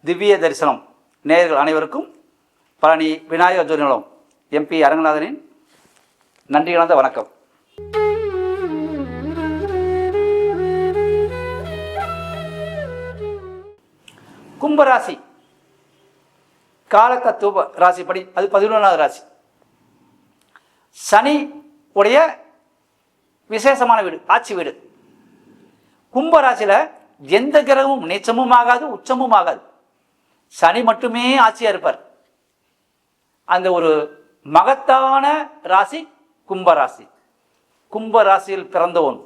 திவ்ய தரிசனம் நேயர்கள் அனைவருக்கும் பழனி விநாயகர் ஜோதிடம் MP அரங்கநாதனின் நன்றி கலந்த வணக்கம். கும்பராசி காலத்தத்துவ ராசிப்படி அது 11வது ராசி. சனி உடைய விசேஷமான வீடு, ஆட்சி வீடு. கும்பராசியில் எந்த கிரகமும் நீச்சமும் ஆகாது, உச்சமும் ஆகாது. சனி மட்டுமே ஆட்சியா இருப்பார். அந்த ஒரு மகத்தான ராசி கும்பராசி. கும்பராசியில் பிறந்தவோன்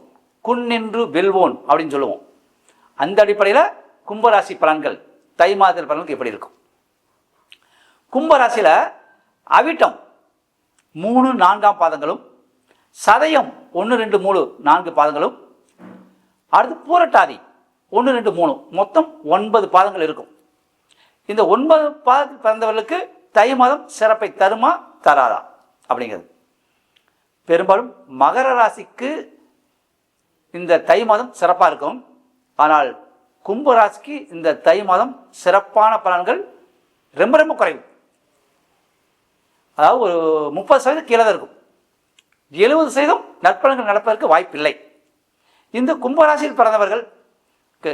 குன்னின்று வெல்வோன் அப்படின்னு சொல்லுவோம். அந்த அடிப்படையில் கும்பராசி பலன்கள் தை மாதத்தில் பலன்கள் எப்படி இருக்கும்? கும்பராசியில் அவிட்டம் 3, 4ஆம் பாதங்களும், சதயம் 1, 2, 3, 4 பாதங்களும், அடுத்து பூரட்டாதி 1, 2, 3 மொத்தம் 9 பாதங்கள் இருக்கும். இந்த 9 பாதத்தில் பிறந்தவர்களுக்கு தை மாதம் சிறப்பை தருமா தராதா அப்படிங்கிறது. பெரும்பாலும் மகர ராசிக்கு இந்த தை மாதம் சிறப்பாக இருக்கும். ஆனால் கும்பராசிக்கு இந்த தை மாதம் சிறப்பான பலன்கள் ரொம்ப ரொம்ப குறைவு. அதாவது ஒரு 30% கீழே தான் இருக்கும். 70% நற்பலன்கள் நடப்பதற்கு வாய்ப்பில்லை. இந்த கும்பராசியில் பிறந்தவர்களுக்கு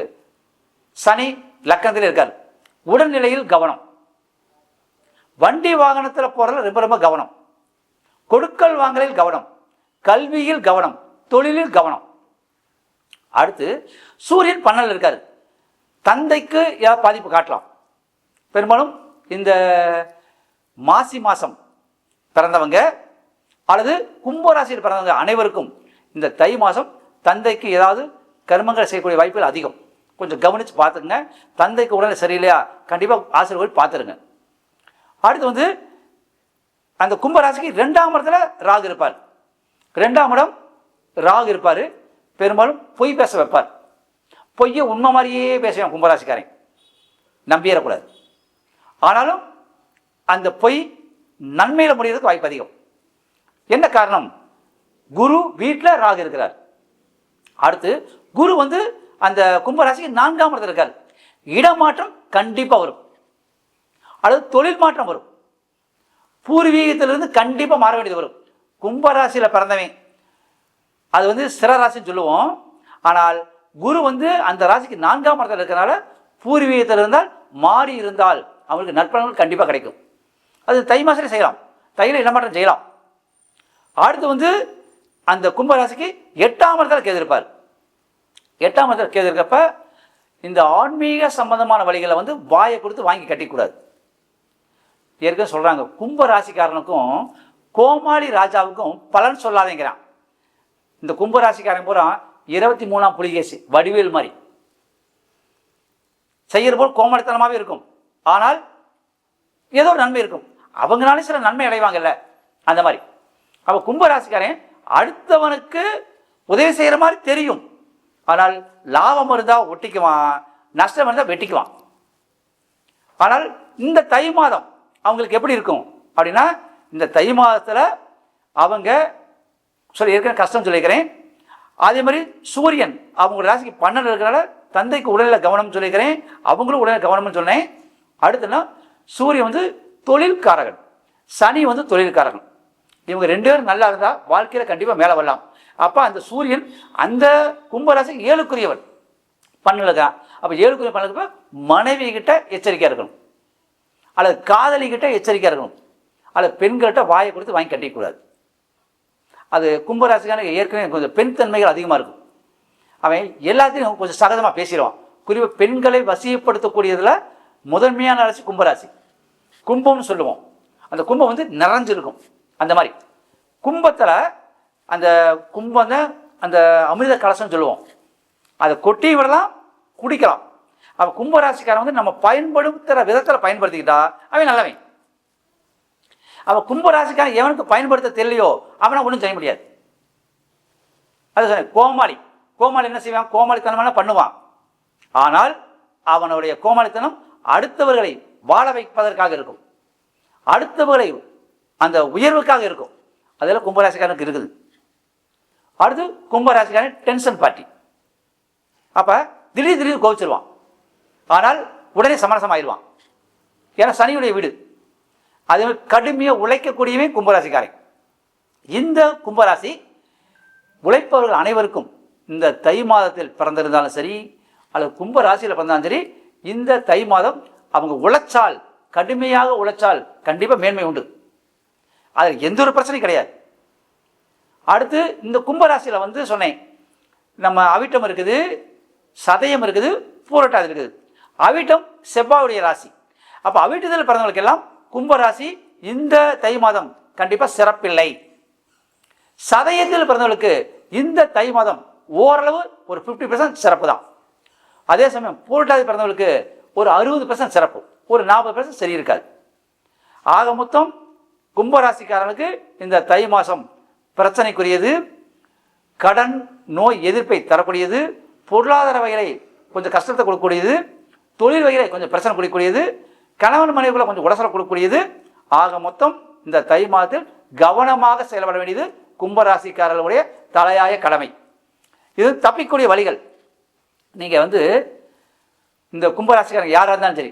சனி லக்னத்தில் இருக்கார். உடல்நிலையில் கவனம், வண்டி வாகனத்தில் போறதுல ரொம்ப ரொம்ப கவனம், கொடுக்கல் வாங்கலில் கவனம், கல்வியில் கவனம், தொழிலில் கவனம். அடுத்து சூரியன் 12 இருக்காரு. தந்தைக்கு ஏதாவது பாதிப்பு காட்டலாம். பெரும்பாலும் இந்த மாசி மாசம் பிறந்தவங்க அல்லது கும்பராசியில் பிறந்தவங்க அனைவருக்கும் இந்த தை மாதம் தந்தைக்கு ஏதாவது கர்மங்கள் செய்யக்கூடிய வாய்ப்புகள் அதிகம். கொஞ்சம் கவனித்து பார்த்துக்குங்க. தந்தைக்கு உடனே சரியில்லையா, கண்டிப்பாக ஆசிரியர்கள் பார்த்துருங்க. அடுத்து அந்த கும்பராசிக்கு 2ஆம் இடத்துல ராகு இருப்பார். 2ஆம் இடம் ராகு இருப்பார். பெரும்பாலும் பொய் பேச வைப்பார். பொய்யை உண்மை மாதிரியே பேசுவான் கும்பராசிக்காரன், நம்பிடக்கூடாது. ஆனாலும் அந்த பொய் நன்மையில் முடிகிறதுக்கு வாய்ப்பு அதிகம். என்ன காரணம்? குரு வீட்டில் ராகு இருக்கிறார். அடுத்து குரு அந்த கும்பராசிக்கு 4ஆம் இடத்துல இருக்கார். இடமாற்றம் கண்டிப்பாக வரும், அல்லது தொழில் மாற்றம் வரும். பூர்வீகத்திலிருந்து கண்டிப்பாக மாற வேண்டியது வரும். கும்பராசியில் பிறந்தவன் அது சிறராசின்னு சொல்லுவோம். ஆனால் குரு அந்த ராசிக்கு 4ஆம் இடத்துல இருக்கிறனால பூர்வீகத்தில் இருந்தால் மாறி இருந்தால் அவங்களுக்கு நற்பலன்கள் கண்டிப்பாக கிடைக்கும். அது தை மாதத்துல செய்யலாம், தையில் இடமாற்றம் செய்யலாம். அடுத்து அந்த கும்பராசிக்கு 8ஆம் இடத்துல கேது இருப்பார். 8ஆம் இடத்துல கேது இருக்கப்ப இந்த ஆன்மீக சம்பந்தமான வழிகளை வாயை கொடுத்து வாங்கி கட்டிக்கூடாது. ஏற்கனவே சொல்றாங்க, கும்பராசிக்காரனுக்கும் கோமாளி ராஜாவுக்கும் பலன் சொல்லாதேங்கிறான். இந்த கும்பராசிக்காரன் பூரா 23ஆம் புலிகேசி வடிவேல் மாதிரி செய்யற போல் கோமாளித்தனமாகவே இருக்கும். ஆனால் ஏதோ ஒரு நன்மை இருக்கும். அவங்களாலே சில நன்மை அடைவாங்கல்ல, அந்த மாதிரி. அப்ப கும்பராசிக்காரன் அடுத்தவனுக்கு உதவி செய்யற மாதிரி தெரியும். ஆனால் லாபம் இருந்தா ஒட்டிக்குவான், நஷ்டம் இருந்தா வெட்டிக்குவான். ஆனால் இந்த தை மாதம் அவங்களுக்கு எப்படி இருக்கும் அப்படின்னா, இந்த தை மாதத்துல அவங்க ஏற்கனவே கஷ்டம் சொல்லிக்கிறேன். அதே மாதிரி சூரியன் அவங்க ராசிக்கு 12 இருக்கிறனால தந்தைக்கு உடலில் கவனம் சொல்லிக்கிறேன், அவங்களும் உடலில் கவனம்னு சொன்னேன். அடுத்துனா சூரியன் தொழில்காரகன், சனி தொழில்காரகன். இவங்க 2 பேரும் நல்லா இருந்தால் வாழ்க்கையில் கண்டிப்பாக மேலே வரலாம். அப்போ அந்த சூரியன் அந்த கும்பராசி 7க்குரியவன் 12 இருக்கான். அப்போ 7க்குரிய 12 மனைவி கிட்ட எச்சரிக்கையாக இருக்கணும், அல்லது காதலி கிட்ட எச்சரிக்கையாக இருக்கணும், அல்லது பெண்கள்கிட்ட வாயை கொடுத்து வாங்கி கட்டிக்கூடாது. அது கும்பராசிக்கான ஏற்கனவே கொஞ்சம் பெண் தன்மைகள் அதிகமாக இருக்கும். அவன் எல்லாத்தையும் கொஞ்சம் சகஜமாக பேசிடுவான். குறிப்பாக பெண்களை வசியப்படுத்தக்கூடியதில் முதன்மையான ராசி கும்பராசி. கும்பம்னு சொல்லுவோம். அந்த கும்பம் நிறைஞ்சிருக்கும். அந்த மாதிரி கும்பத்தில் அந்த கும்பம் அந்த அமிர்த கலசம் சொல்லுவோம். அதை கொட்டி விடலாம், குடிக்கலாம். அப்போ கும்பராசிக்காரன் நம்ம பயன்படுத்துகிற விதத்தில் பயன்படுத்திக்கிட்டா அவன் நல்லவன். அவன் கும்பராசிக்காரன் எவனுக்கு பயன்படுத்த தெரியலையோ அவனை ஒன்றும் செய்ய முடியாது. அது சொன்ன கோமாளி. கோமாளி என்ன செய்வான்? கோமாளித்தனமான பண்ணுவான். ஆனால் அவனுடைய கோமாளித்தனம் அடுத்தவர்களை வாழ வைப்பதற்காக இருக்கும், அடுத்தவர்களை அந்த உயர்வுக்காக இருக்கும். அதெல்லாம் கும்பராசிக்காரனுக்கு இருக்குது. அடுத்து கும்பராசிக்காரன் டென்ஷன் பார்ட்டி. அப்ப திடீர்னு கோவிச்சிருவான். ஆனால் உடனே சமரசம் ஆயிடுவான். ஏன்னா சனியுடைய வீடு. அதே மாதிரி கடுமையாக உழைக்கக்கூடியவே கும்பராசிக்காரன். இந்த கும்பராசி உழைப்பவர்கள் அனைவருக்கும் இந்த தை மாதத்தில் பிறந்திருந்தாலும் சரி அல்லது கும்பராசியில் பிறந்தாலும் சரி, இந்த தை மாதம் அவங்க உழைச்சால், கடுமையாக உழைச்சால் கண்டிப்பாக மேன்மை உண்டு. அதில் எந்த ஒரு பிரச்சனையும் கிடையாது. அடுத்து இந்த கும்பராசியில் வந்து சொன்னேன், நம்ம அவிட்டம் இருக்குது, சதயம் இருக்குது, பூரட்டாதி இருக்குது. அவிட்டம் செவ்வாயுடைய ராசி. அப்போ அவிட்டத்தில் பிறந்தவங்களுக்கு எல்லாம் கும்பராசி இந்த தை மாதம் கண்டிப்பாக சிறப்பில்லை. சதயத்தில் பிறந்தவர்களுக்கு இந்த தை மாதம் ஓரளவு ஒரு 50% சிறப்பு தான். அதே சமயம் பூரட்டாதி பிறந்தவர்களுக்கு ஒரு 60% சிறப்பு, ஒரு 40% சரி இருக்காது. ஆக மொத்தம் கும்பராசிக்காரனுக்கு இந்த தை மாதம் பிரச்சனைக்குரியது, கடன் நோய் எதிர்ப்பை தரக்கூடியது, பொருளாதார வகைகளை கொஞ்சம் கஷ்டத்தை கொடுக்கக்கூடியது, தொழில் வகைகளை கொஞ்சம் பிரச்சனை கொடுக்கக்கூடியது, கணவன் மனைவிக்குள்ள கொஞ்சம் உடசலை கொடுக்கக்கூடியது. ஆக மொத்தம் இந்த தை மாதத்தில் கவனமாக செயல்பட வேண்டியது கும்பராசிக்காரர்களுடைய தலையாய கடமை. இது தப்பிக்கூடிய வழிகள். நீங்கள் வந்து இந்த கும்பராசிக்காரங்க யாராக இருந்தாலும் சரி,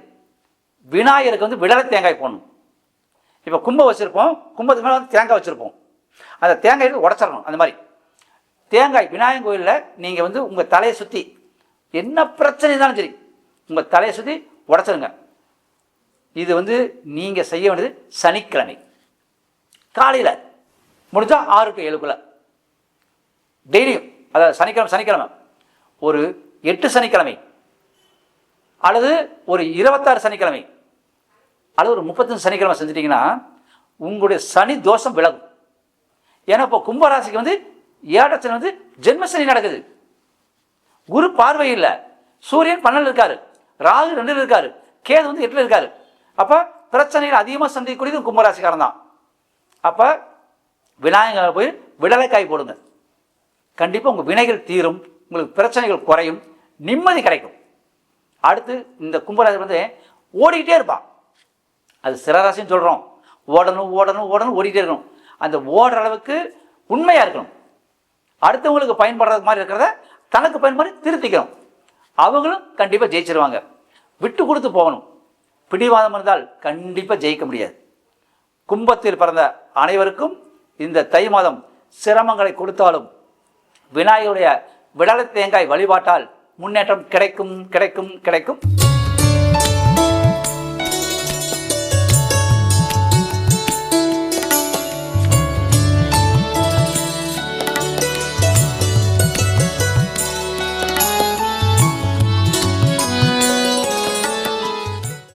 விநாயகருக்கு வந்து விடலை தேங்காய் போடணும். இப்போ கும்பம் வச்சுருப்போம், கும்பத்துக்கு மேலே வந்து தேங்காய் வச்சுருப்போம். அந்த தேங்காய் உடச்சிடணும். அந்த மாதிரி தேங்காய் விநாயகர் கோயிலில் நீங்கள் வந்து உங்கள் தலையை சுற்றி என்ன பிரச்சனை இருந்தாலும் சரி உங்கள் தலையை சுற்றி உடச்சிருங்க. இது வந்து நீங்கள் செய்ய வேண்டியது சனிக்கிழமை காலையில் முடிஞ்சால் 6 to 7 டெய்லியும். அதாவது சனிக்கிழமை ஒரு 8 சனிக்கிழமை அல்லது ஒரு 26 சனிக்கிழமை அல்லது ஒரு 35 சனிக்கிழமை செஞ்சிட்டிங்கன்னா உங்களுடைய சனி தோஷம் விலகும். ஏன்னா இப்போ கும்பராசிக்கு வந்து 7 சனி வந்து ஜென்மசனி நடக்குது. குரு பார்வை இல்லை, சூரியன் 12 இருக்காரு, ராகு 2 இருக்காரு, கேது வந்து 8 இருக்காரு. அப்போ பிரச்சனைகள் அதிகமாக சந்திக்கக்கூடியது கும்பராசிக்காரன் தான். அப்போ விநாயகர் போய் விடலைக்காய் போடுங்க. கண்டிப்பாக உங்கள் வினைகள் தீரும், உங்களுக்கு பிரச்சனைகள் குறையும், நிம்மதி கிடைக்கும். அடுத்து இந்த கும்பராசி வந்து ஓடிக்கிட்டே இருப்பான். அது சிறராசின்னு சொல்கிறோம். ஓடணும் ஓடணும் ஓடணும் ஓடிக்கிட்டே இருக்கணும். அந்த ஓடுற அளவுக்கு உண்மையாக இருக்கணும். அடுத்தவங்களுக்கு பயன்படுறது மாதிரி இருக்கிறத தனக்கு பயன்படுத்தி திருத்திக்கணும். அவங்களும் கண்டிப்பாக ஜெயிச்சிருவாங்க. விட்டு கொடுத்து போகணும். பிடிவாதம் இருந்தால் கண்டிப்பாக ஜெயிக்க முடியாது. கும்பத்தில் பிறந்த அனைவருக்கும் இந்த தை மாதம் சிரமங்களை கொடுத்தாலும் விநாயகருடைய விடலை தேங்காய் வழிபாட்டால் முன்னேற்றம் கிடைக்கும் கிடைக்கும் கிடைக்கும்.